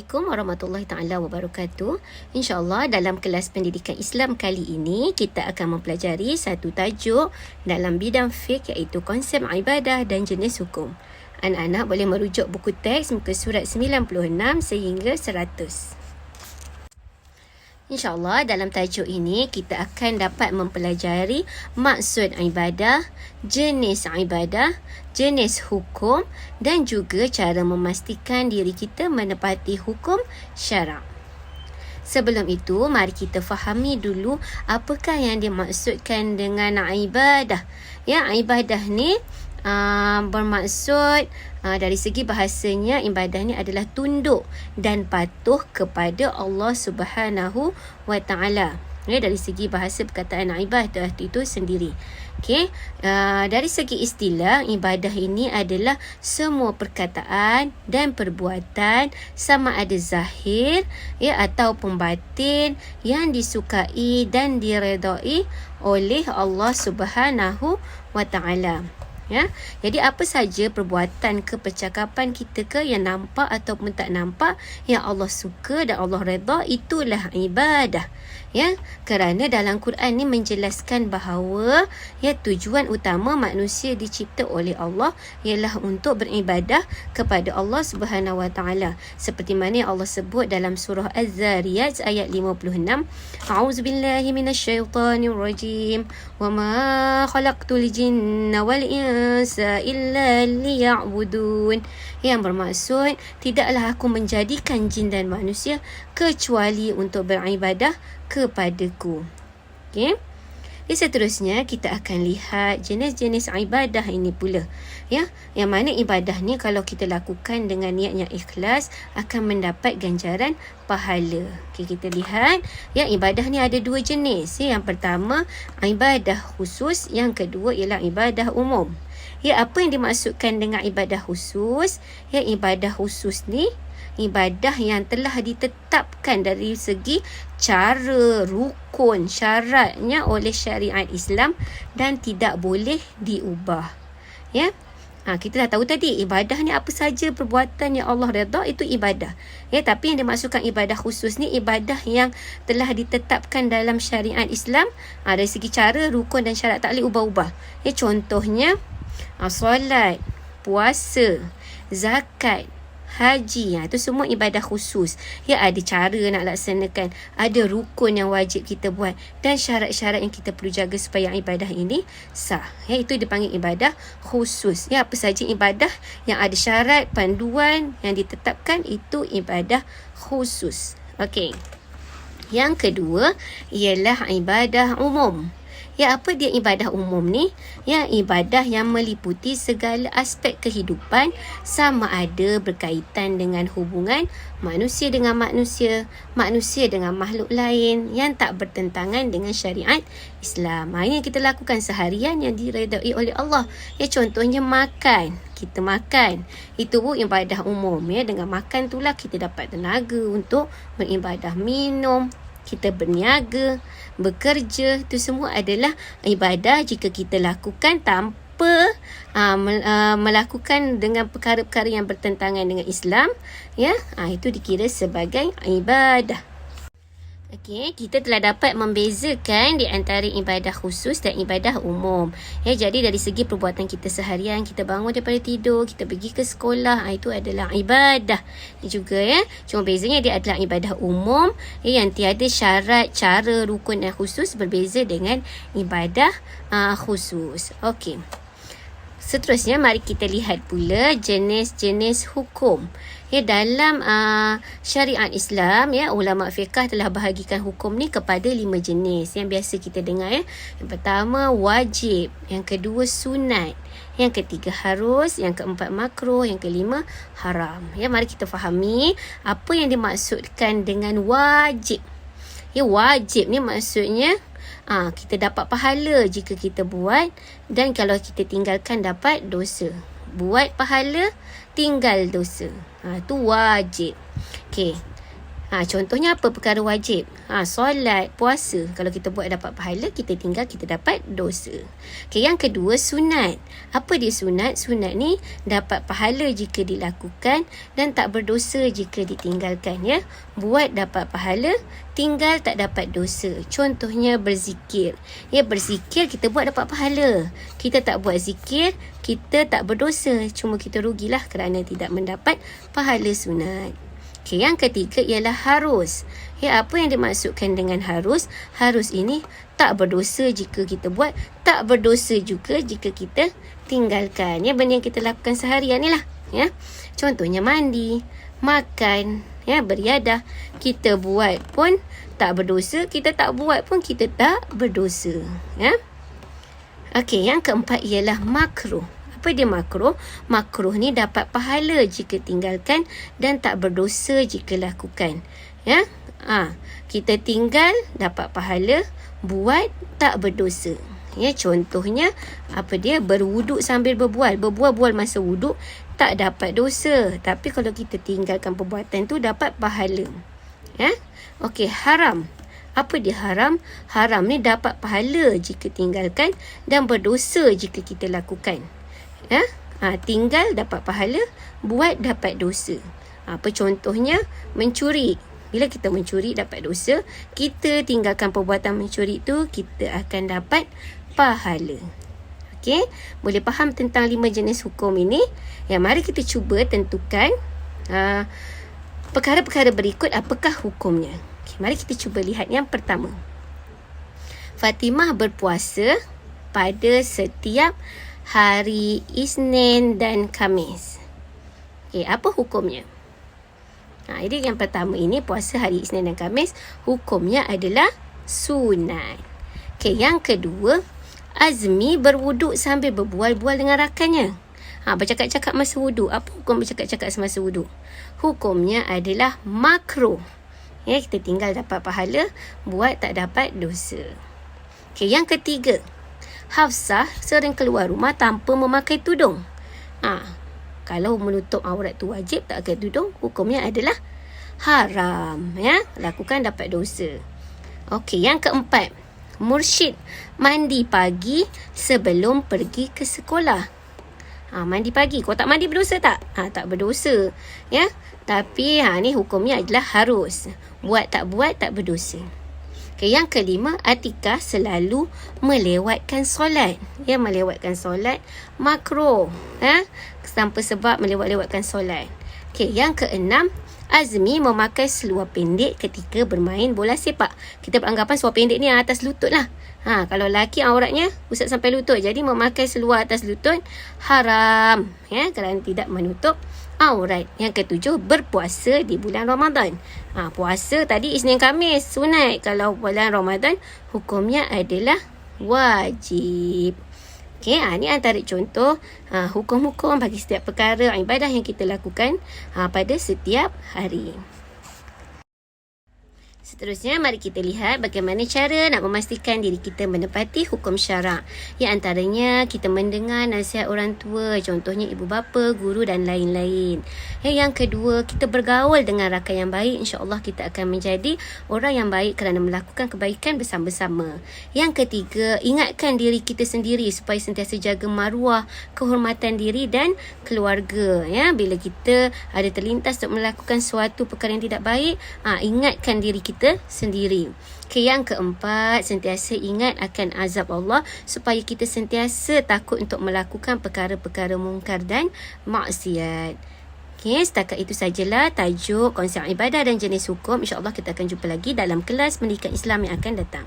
Assalamualaikum warahmatullahi taala wabarakatuh. InsyaAllah dalam kelas pendidikan Islam kali ini kita akan mempelajari satu tajuk dalam bidang fiqh iaitu konsep ibadah dan jenis hukum. Anak-anak boleh merujuk buku teks muka surat 96 sehingga 100. InsyaAllah dalam tajuk ini kita akan dapat mempelajari maksud ibadah, jenis ibadah, jenis hukum dan juga cara memastikan diri kita menepati hukum syarak. Sebelum itu, mari kita fahami dulu apakah yang dimaksudkan dengan ibadah. Ya, ibadah ni bermaksud dari segi bahasanya ibadah ni adalah tunduk dan patuh kepada Allah Subhanahu wa taala. Ya, dari segi bahasa perkataan ibadah itu sendiri. Okey, dari segi istilah ibadah ini adalah semua perkataan dan perbuatan sama ada zahir ya atau batin yang disukai dan diredai oleh Allah Subhanahu wa taala. Ya, jadi apa saja perbuatan ke percakapan kita ke yang nampak ataupun tak nampak yang Allah suka dan Allah redha, itulah ibadah. Ya, kerana dalam Quran ni menjelaskan bahawa ya tujuan utama manusia dicipta oleh Allah ialah untuk beribadah kepada Allah Subhanahu wa taala. Seperti mana yang Allah sebut dalam surah Az-Zariyat ayat 56, A'udzubillahi minasyaitonirrajim. Wa ma khalaqtul jinna wal insa illa liya'budun. Yang bermaksud, tidaklah aku menjadikan jin dan manusia kecuali untuk beribadah kepadaku. Okey. Seterusnya kita akan lihat jenis-jenis ibadah ini pula. Ya, yang mana ibadah ni kalau kita lakukan dengan niat yang ikhlas akan mendapat ganjaran pahala. Okey, kita lihat ya ibadah ni ada dua jenis. Ya, yang pertama ibadah khusus, yang kedua ialah ibadah umum. Ya, apa yang dimaksudkan dengan ibadah khusus? Ya, ibadah khusus ni ibadah yang telah ditetapkan dari segi cara, rukun, syaratnya oleh syariat Islam dan tidak boleh diubah. Ya, kita dah tahu tadi ibadah ni apa saja perbuatan yang Allah redha itu ibadah. Ya, tapi yang dimaksudkan ibadah khusus ni ibadah yang telah ditetapkan dalam syariat Islam dari segi cara, rukun dan syarat tak boleh ubah-ubah. Ya, contohnya solat, puasa, zakat, haji, itu semua ibadah khusus. Ya, ada cara nak laksanakan, ada rukun yang wajib kita buat dan syarat-syarat yang kita perlu jaga supaya ibadah ini sah. Ya, itu dipanggil ibadah khusus. Ya, apa saja ibadah yang ada syarat, panduan yang ditetapkan itu ibadah khusus. Okey. Yang kedua ialah ibadah umum. Ya, apa dia ibadah umum ni? Ya, ibadah yang meliputi segala aspek kehidupan sama ada berkaitan dengan hubungan manusia dengan manusia, manusia dengan makhluk lain yang tak bertentangan dengan syariat Islam. Ini yang kita lakukan seharian yang diredai oleh Allah. Ya, contohnya makan. Kita makan. Itu pun ibadah umum. Ya, dengan makan itulah kita dapat tenaga untuk beribadah. Minum, kita berniaga, bekerja, itu semua adalah ibadah jika kita lakukan tanpa melakukan dengan perkara-perkara yang bertentangan dengan Islam. Ya, itu dikira sebagai ibadah. Okey, kita telah dapat membezakan di antara ibadah khusus dan ibadah umum. Ya, jadi dari segi perbuatan kita seharian, kita bangun daripada tidur, kita pergi ke sekolah, itu adalah ibadah juga ya. Cuma bezanya dia adalah ibadah umum ya, yang tiada syarat, cara, rukun dan khusus, berbeza dengan ibadah khusus. Okey. Seterusnya mari kita lihat pula jenis-jenis hukum. Ya, dalam syariat Islam ya, ulama fiqh telah bahagikan hukum ni kepada 5 jenis yang biasa kita dengar ya. Yang pertama wajib, yang kedua sunat, yang ketiga harus, yang keempat makruh, yang kelima haram. Ya, mari kita fahami apa yang dimaksudkan dengan wajib. Ya, wajib ni maksudnya kita dapat pahala jika kita buat, dan kalau kita tinggalkan dapat dosa. Buat pahala, tinggal dosa. Itu wajib. Okey. Contohnya apa perkara wajib? Solat, puasa. Kalau kita buat dapat pahala, kita tinggal, kita dapat dosa. Yang kedua, sunat. Apa dia sunat? Sunat ni dapat pahala jika dilakukan dan tak berdosa jika ditinggalkan. Ya, buat dapat pahala, tinggal tak dapat dosa. Contohnya berzikir. Ya, berzikir kita buat dapat pahala. Kita tak buat zikir, kita tak berdosa. Cuma kita rugilah kerana tidak mendapat pahala sunat. Yang ketiga ialah harus. Apa yang dimaksudkan dengan harus? Harus ini tak berdosa jika kita buat, tak berdosa juga jika kita tinggalkan. Benda yang kita lakukan seharian ni lah. Contohnya mandi, makan, beriadah. Kita buat pun tak berdosa, kita tak buat pun kita tak berdosa. Yang keempat ialah makruh. Apa dia makruh? Makruh ni dapat pahala jika tinggalkan dan tak berdosa jika lakukan. Kita tinggal dapat pahala, buat tak berdosa. Contohnya apa dia? Berwuduk sambil berbual. Berbual-bual masa wuduk tak dapat dosa. Tapi kalau kita tinggalkan perbuatan tu dapat pahala. Haram. Apa dia haram? Haram ni dapat pahala jika tinggalkan dan berdosa jika kita lakukan. Tinggal dapat pahala, buat dapat dosa. Apa contohnya? Mencuri. Bila kita mencuri dapat dosa, kita tinggalkan perbuatan mencuri tu, kita akan dapat pahala. Boleh faham tentang 5 jenis hukum ini? Mari kita cuba tentukan perkara-perkara berikut apakah hukumnya. Mari kita cuba lihat yang pertama. Fatimah berpuasa pada setiap hari Isnin dan Khamis. Apa hukumnya? Jadi yang pertama ini, puasa hari Isnin dan Khamis, hukumnya adalah sunat. Yang kedua, Azmi berwuduk sambil berbual-bual dengan rakannya. Bercakap-cakap masa wuduk. Apa hukum bercakap-cakap semasa wuduk? Hukumnya adalah makruh. Kita tinggal dapat pahala, buat tak dapat dosa. Yang ketiga, Hafsah sering keluar rumah tanpa memakai tudung. Kalau menutup aurat tu wajib, tak pakai tudung, hukumnya adalah haram. Lakukan dapat dosa. Yang keempat, Mursyid mandi pagi sebelum pergi ke sekolah. Mandi pagi. Kau tak mandi berdosa tak? Tak berdosa. Tapi ni hukumnya adalah harus. Buat tak berdosa. Yang kelima, Atikah selalu melewatkan solat. Melewatkan solat makruh. Tanpa sebab melewat-lewatkan solat. Yang keenam, Azmi memakai seluar pendek ketika bermain bola sepak. Kita beranggapan seluar pendek ni atas lutut lah. Kalau lelaki auratnya pusat sampai lutut. Jadi memakai seluar atas lutut haram. Kerana tidak menutup aurat. Yang ketujuh, berpuasa di bulan Ramadan. Puasa tadi Isnin Khamis sunat. Kalau bulan Ramadan hukumnya adalah wajib. Ini antara contoh hukum-hukum bagi setiap perkara ibadah yang kita lakukan pada setiap hari. Seterusnya, mari kita lihat bagaimana cara nak memastikan diri kita menepati hukum syarak. Yang antaranya, kita mendengar nasihat orang tua, contohnya ibu bapa, guru dan lain-lain. Yang kedua, kita bergaul dengan rakan yang baik. InsyaAllah kita akan menjadi orang yang baik kerana melakukan kebaikan bersama-sama. Yang ketiga, ingatkan diri kita sendiri supaya sentiasa jaga maruah, kehormatan diri dan keluarga. Bila kita ada terlintas untuk melakukan suatu perkara yang tidak baik, ingatkan diri kita sendiri. Yang keempat, sentiasa ingat akan azab Allah supaya kita sentiasa takut untuk melakukan perkara-perkara mungkar dan maksiat. Setakat itu sajalah tajuk konsep ibadah dan jenis hukum. InsyaAllah kita akan jumpa lagi dalam kelas Pendidikan Islam yang akan datang.